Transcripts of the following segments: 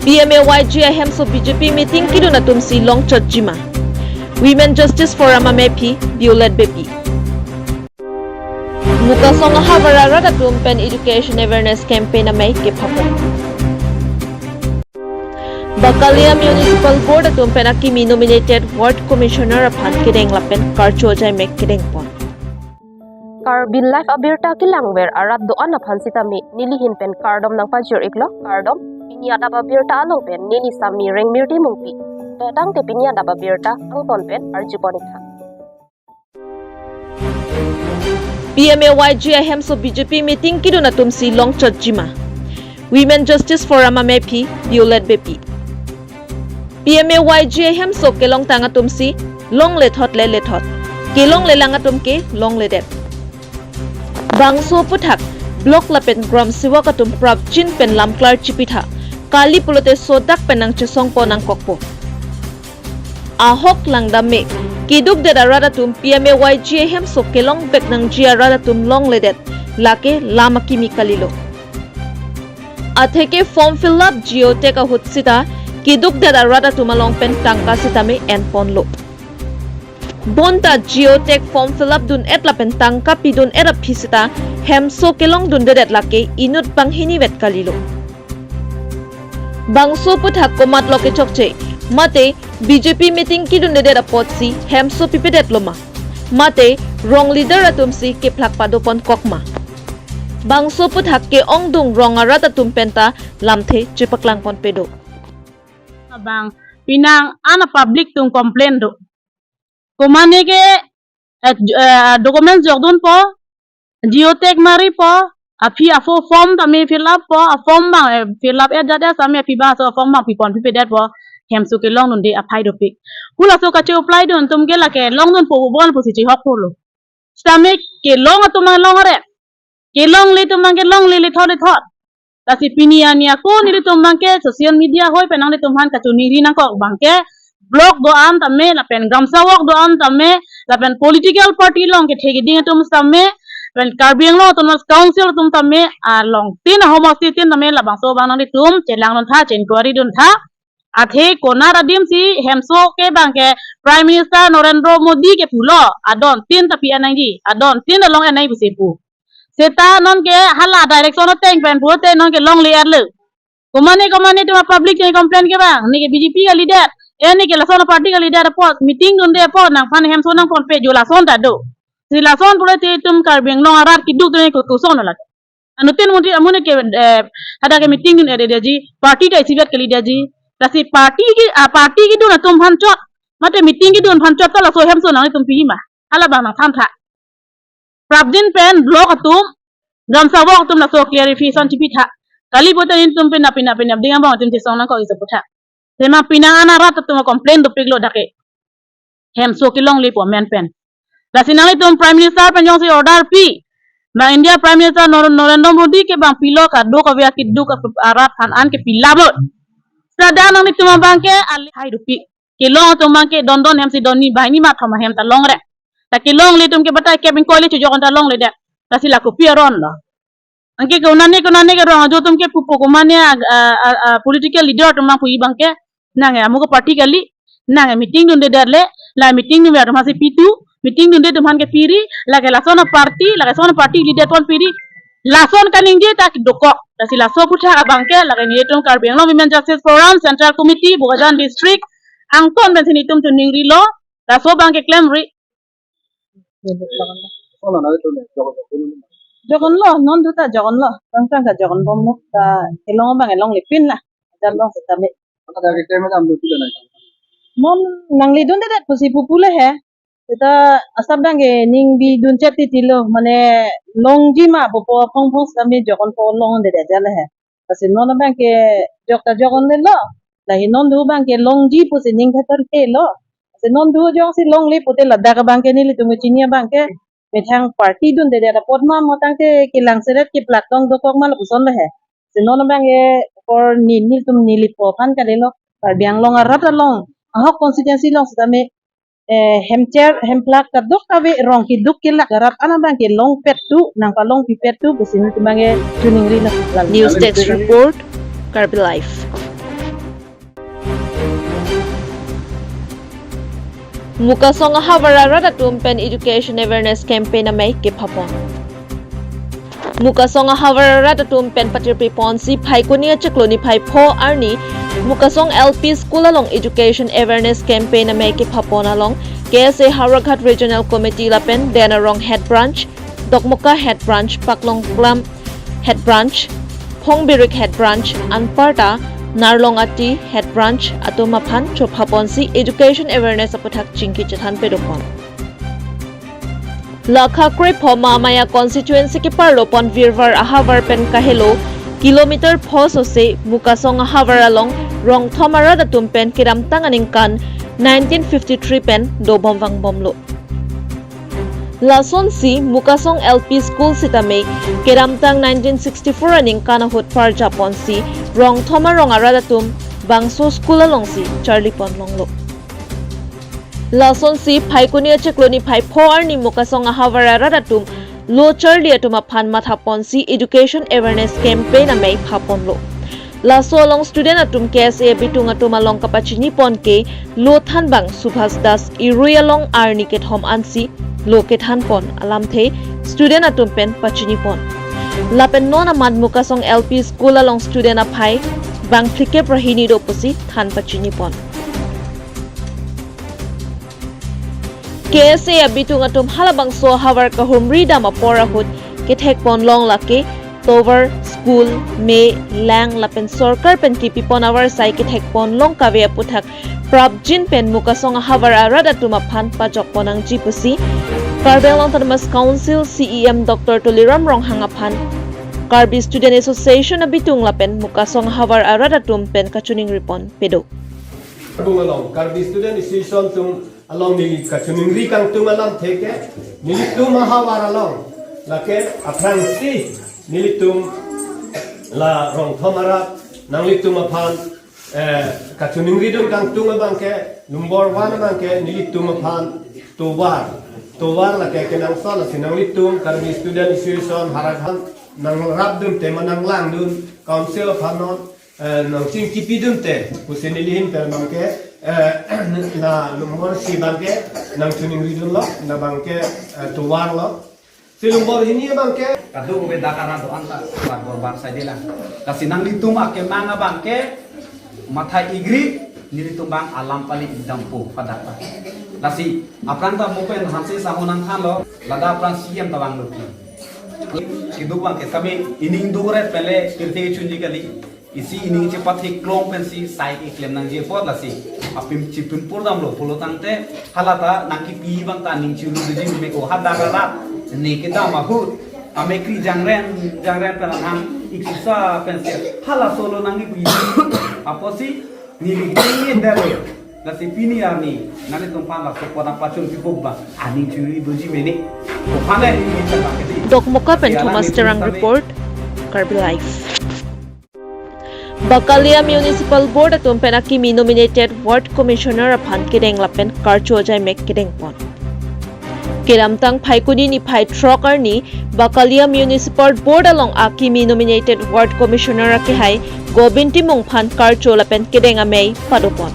PMAYG hem so BJP meeting kidu na tumsi long church jima. Women Justice Forum MP Violet Bepi. Muka song havara da tumpen education awareness campaign na may kipapon. Bakalia Municipal Board tumpen akimi nominated Ward Commissioner upon kideng lapen karchojay mek kideng pon. Karbi life abirta kilangwer arat doan na pansitami nilihin pen kardom ng pajur iklo kardom pinyada babirta anong pen nili sami reng mirti mungpi totang te pinyada babirta ang ton pen arjuponika. PMAYG hem so BJP meeting kidu na tumsi long church jima. Women Justice Forum MP Violet Bepi. PMAYG hem so kelong tanga tumsi long lethot le lethot. Kelong le langa tumke long le det. Bangso puthak blok lapen gram siwa katum prab chin pen lamklar chipitha kali pulote sodak penang chesong ponang kokpo ahok langdame kiduk de darada tum PMAYG hem so kelong bek nang jia rada tum long ledet lake lama kimi kalilo atheke form fill up geotech hutsita kiduk de darada tumalong pen tangka sitame en ponlo Bonta geotech form fill up dun et lapen tangka pidun era pisita hem so kelong dun dedet lake inut bang hini vet kalilo. Bangso puthak komat loke chokche mate BJP meeting ki dun dedet apotsi hem so pipedet loma mate wrong leader atumsi ke plak padopon kokma. Bangso puthak ke ongdung wrong arat atum penta lamthe chipaklang pon pedo. Abang pinang ana public tung complain do. Kumane ke document jogdun po geotech mari po api afo form tami fill up po a form bang fill up jada sami api ba so form bang pipon pipe dat po hem su ke long nun de apai do pik hula so ka che apply dun tum ke la ke long nun po bon po si chi hok polo sami ke long atum long re ke long le tum ke long le thot tasi pinia ni aku ni tum ke social media hoi penang le tum han ka chuni ri na ko bang ke blog do an tamme lapen gamsawok do an tamme lapen political party long ke thegi ding tum tamme pen Karbi lo tum council tum tamme a long tin homosti tin tamme labang so bang nang tum chelang non tha chen kwari dun tha athe kona radim si hemso ke bang ke prime minister Narendra Modi ke pulo adon tin tapi anangi adon tin long anai busepu seta non ke hala direction teng pen bote non ke long le arle komane tum public ke complain ke bang ni ke BJP ka leader ini ke lason party ka leader pot meeting dunde pot nang pan hem sonang pon pe jo lason ta do si lason pule te tum Karbi long arat kiduk dune ko kuson la anutin muti amune ke ada ke meeting dun ede ji party ta sibet ke leader ji tasi party ki dun tum phan chot mate meeting ki dun phan chot la so hem sonang tum pi ma ala bang nang tham tha prabdin pen blog atum gam sawok tum la so clarification chipitha kali bote in tum pe na dinga bang tum te song nang ko isaputha Tema pinangan arat tu komplain do piglo dake hem so kilong lipo men pen lasinali tum prime minister penjong si order pi na India prime minister Narendra Modi ke bang pilo ka do ka via kiddu ka arat an ke pilabot sadana ni tum bang ke ali hai do pi kilong tum bang ke don hem si doni bahini ma thama hem ta long re ta kilong li tum ke bata ke bin koli chu jokon ta long le de lasila ko piaron la angke ke unane ke rong jo tum ke pupo ko mane political leader tum ma pui bang ke nang amu ko party kali nang meeting dun de darle la meeting ni mer masih pitu meeting dun de tuman ke piri la ke lason party leader ton piri lason kaning je tak dokok dasi laso putha abang ke la ke ni tum Karbi lo Women Justice Forum Central Committee Bogajan District angkon ben sini tum ningri lo laso bang ke claim ri jogon lo non duta jogon lo tang ka jogon bom no ta elong bang elong lipin lah jalong setame mom nang lidun de pusi pupule he eta asab dange ning bi dun chati tilo mane longji ma popo phong sami jokon po long de jale he asi non bang ke jokta jogon le lo la hi non du bang ke longji pusi ning khatar ke lo asi non du jong si long li pote ladda ka bang ke ni li tumu chinia bang ke methang party dun de pot ma motang ke kilang seret ki platong do kok mal puson le he si non bang ke por ni tum nili po pan ka le lo Karbi long arat long ahok constituency long sitame hem plak ka dok kawe rong ki duk kila garat ana bang ke long pet tu nang ka long pipet tu besini tumange tuning ri la News Desk Report Karbi Life Mukasong Havara Radatum Pen Education Awareness Campaign May Kipapon. Mukasong Havara Radatum Pen Patirpi Ponsi Paikunia Chakloni Pai Po Arni Mukasong LP School along Education Awareness Campaign May Kipapon along KSA Harakat Regional Committee Lapen Denarong Head Branch, Dokmuka Head Branch, Paklong Glam Head Branch, Pongbirik Head Branch, Anparta, Narlongati Head Branch, Atumapan, Chophaponsi Education Awareness Aputhak Chingki Chathan Pedopon. Lakha Kripo Mamaya Constituency ki Parlopon Virvar Ahavar Pen Kahelo, Kilometer Posose, Mukasong Ahavar along, Rong Thomara Datum Pen Kiramtang Aningkan, 1953 Pen, Dobomvang Bomlo. Lason si Mukasong LP School Sitame, Kiramtang 1964 aning Kanahut Par Japon si, Rong Thoma Rong Aradatum, Bangso School along si, Charlie Pon Longlo. Lason si Paikunia Chekloni Pai Poar ni Mukasong Ahavara Aradatum, Lo Charlie Atuma Pan Mathapon si Education Awareness Campaign Amay Paponlo. Laso along student atum KSA bitung atum along kapachini pon ke Lo Thanbang Subhas Das Irui along Arni Ket Hom Ansi, Lo Kethan Pon alam the student atum pen pachini pon. Lapen non amad Mukasong LP School along student apai bang plike prahini do pusi than pachini pon. KSA bitung atum halabang so hawar kahumri dama porahut kethek pon long lake Tower School May Lang Lapen Sorkar Pen Kipi Pon Awar Sai Kithek Pon Long Kavya Puthak Prabjin Pen Mukasong Havar Arada Tumapan Pajok Ponang Jipusi Karbi Long Tanamas Council CEM Dr. Tuliram Rong Hangapan Karbi Student Association Abitung Lapen Mukasong Havar Arada Tumpen Kachuning Ripon Pedo Along Karbi Student Association tung along nili Kachuning Rikang tung alam teke nili tum Havar along lake Afransi nilitum la rong thomara nanglitum aphan kachuning ridum kang tunga bangke number 1 bangke nilitum aphan towar la ke kenang sala sinanglitum Karbi Student Association harakhan nang rabdum te manang lang dun council of hanon nang ching kipidum te kusenilihin per bangke na number si bangke nang chuning ridum lo na bangke towar lo Silumbor ini bangke kadung beda karena doan tak war bangsa dia lah. Kasi nang lituma ke mga bangke matay igri nilitumbang alam paling dampu pada pa. Kasi apran ta mupen hansi sahunan halo lada apran siem tawang lupi. Kidu bangke kami ining dure pele kirte chunji kali isi ining cepat hiklong pensi sai iklem nang je pot lasi apim cipun purdam lo pulo tangte halata nangki pi bang ta ning chulu diji me ko hadagara ni kita mahut amekri jangren pelanang iksa pensil hala solo nangi pi apa sih ni ligni dero nasi pini arni nani tumpan la sopona pachun ki bobba ani churi doji meni ko phane ni chaka kedi Dokmuka Pen Thomas Terang Report Karbi Life Bakalia Municipal Board atum penaki nominated Ward Commissioner aphan Kideng Lapen Karcho Jai Mek Kideng Pon Kiramtang Paikuni ni Pai Trocker ni Bakalia Municipal Board along Akimi nominated Ward Commissioner Akihai Gobinti Mongphan Karcho Lapen Kideng Amay Padopon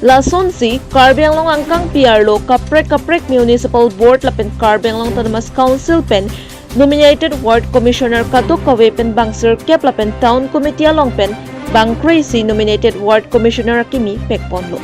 Lason si Karbi along Angkang Piarlo Kaprek Municipal Board Lapen Karbi along Tanamas Council Pen nominated Ward Commissioner Katuk Kawepen Bangsir Kep Lapen Town Committee along Pen Bang Crazy nominated Ward Commissioner Akimi Pekponlo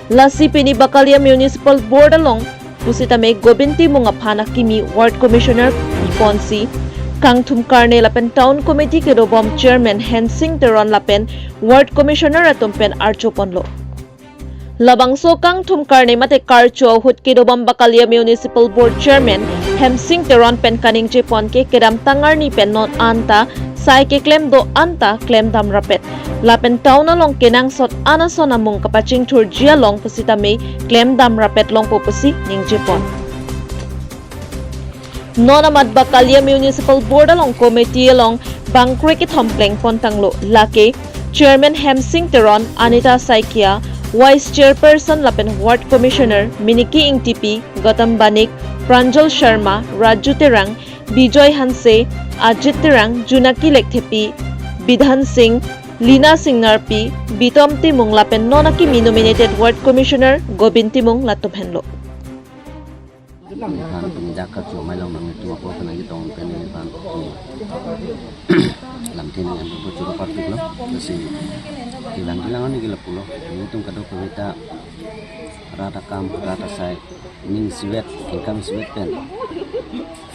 Lasi Pini Bakalia Municipal Board along Pusitame Gobinti Mungapana Kimi Ward Commissioner Ponsi Kang Thumkarne Lapen Town Committee Kedobom Chairman Hensing Teron Lapen Ward Commissioner Atumpen Archoponlo Labangso Kang Thumkarne Mate Karcho Hut Kedobom Bakalia Municipal Board Chairman Hensing Teron Pen Kaning Jepon ke Kedam Tangarni Pen Not Anta Sai ke claim do anta claim dam rapet Lapen Town along Kenang Sot Anason among Kapaching Turgia long Pusita May claim dam rapet long Popusi ning Jepon Nonamad Bakalia Municipal Board along Committee along Bang Cricket Hompleng Pontanglo Lake Chairman Hemsing Teron Anita Saikia Vice Chairperson Lapen Ward Commissioner Miniki Ingtipi Gautam Banik Pranjal Sharma Raju Terang Bijoy Hanse Ajit Terang Junaki Lekthepi Bidhan Singh Lina Singnar P, Bitom Timung Lapen Nonaki nominated Ward Commissioner Gobin Timung Latuphenlo. Kan penjaga cuma malam nang itu apa kena gitu orang pengen kan lam tin yang bocor partik lo masih hilang ni gila pulo ini tuh kadang kita rata kam rata saya ini siwet kami siwet pen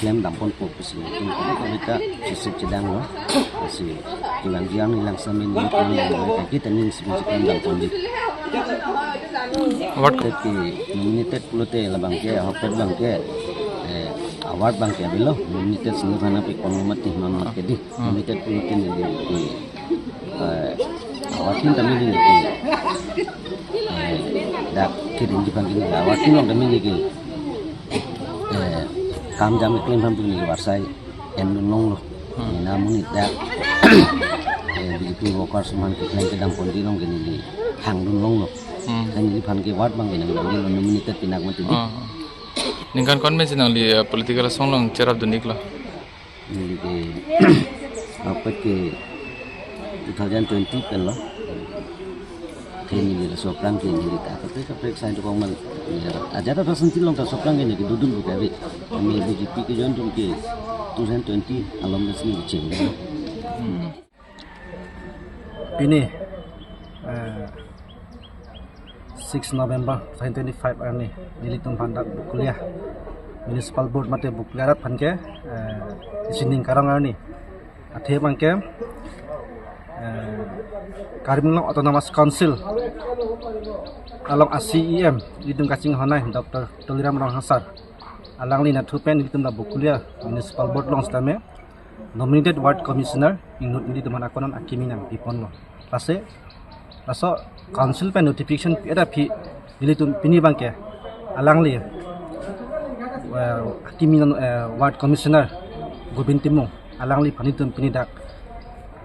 klaim dampon fokus itu kadang kita sisip cedang lo masih hilang samin ini kita ni siwet klaim dampon di award ke nominated pulote labang ke hopet bang ke award bang ke bilo nominated sini kana pe konumati manmat ke di nominated pulote ni di award tin kami ni dak kirim di bang ini award tin long kami ni ke kam jam klaim ham ni warsai endunong lo namun dak di worker seman ke klaim ke dampon di long gini di hang dunong lo kan ini pan ke ward bang ini nominated pinak mati di Ningkan konvensional di political song long cerap dunik lah. Ini ke apa ke 2020 kan lo. Kini ni soplang kini ni tak. Tapi kapek saya tu kongman. Aja tak sentil long tak soplang kini ke duduk buka be. Kami BJP ke jangan tu ke 2020 alam nasi cing. Ini 6 November 2025 ani nilitum pandak kuliah municipal board mate buklarat panke isining karang ani athe bangke Karbi autonomous council along ACEM nilitum kacing honai Dr. Toliram Ranghasar alang lina thupen nilitum da bukuliah municipal board long stame nominated ward commissioner inut nilitum hanakonan akiminang ipon lo pase laso council pe notification ada phi nilitum pini bangke alangli hakiminan ward commissioner Gobin Timung alangli panitum pini dak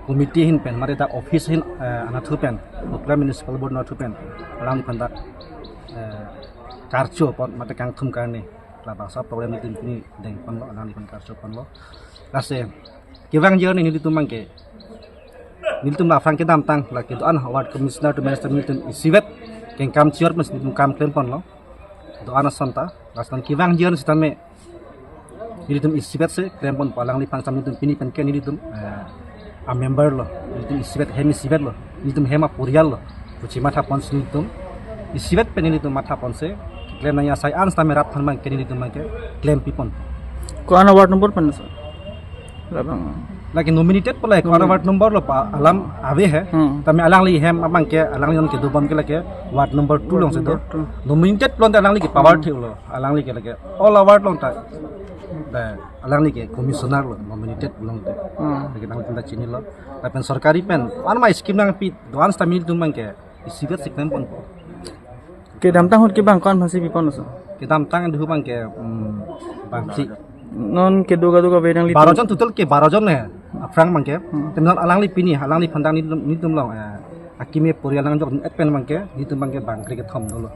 committee hin pen mare dak office hin anathu pen bukla municipal board anathu pen alangli pandak karcho pot mate kang thum karne la bangsa problem nitum pini deng pon lo alangli pan karcho pon lo lase kiwang jer ni nilitum bangke nilitum la frang ke dam tang la ke doan ward commissioner to minister nilitum isiwet keng kam cior mas nilitum kam klem pon lo doan asanta rastan kiwang jer sitame nilitum isiwet se klem pon palang li pang sam nilitum pini pen ke nilitum a member lo nilitum isiwet hemi siwet lo nilitum hema purial lo kuchi matha pon nilitum isiwet pen nilitum matha pon se klem naya sai ans tame rap phan mang ke nilitum mang ke klem pipon Ko ana ward number pan sa. Labang. Lagi nominated pula ko ana ward number lo pa alam ave hai tame alang li hem amang ke alang yon ke dubam ke lage ward number 2 long se to nominated plon alang li ke power thi lo alang li ke lage all award long ta da alang li ke commissioner lo nominated long te lagi nang tinda chini lo tapi sarkari pen an ma scheme nang pi doan sta mil tum mang ke isigat sikam pon Ke damtang hut ke bang kon phasi pipon sa. ke dam tang du bang ke bang si Non ke doga bedang li. 12 John total ke 12 John ne afrang mang ke tenan alang li pini alang li phandang ni tum long akime porial nang jok et pen mang ke ni tum mang ke bang kriket thom dolo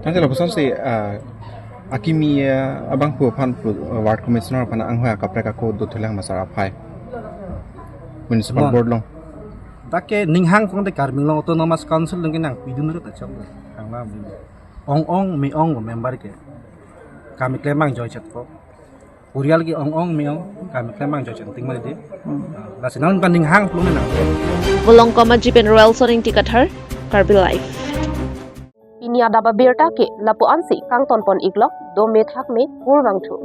Nanti lah pesan si akimi abang pu pan ward commissioner pana anghwa kapre ka ko do thulang masara phai municipal board long take ninghang kong de Karbi long autonomous council leng nang pidun ro ta chok ang ma ong mi ong member ke kami klemang joy chat ko purial ki ong mi ong kami klemang joy chat ting ma de la sinang kan ninghang plung na Volong Koma Jipen Royal Soning Tikathar, Karbi Life. Ini ada babirta ke lapu ansi kang tonpon iglok do me thak me purwang thu.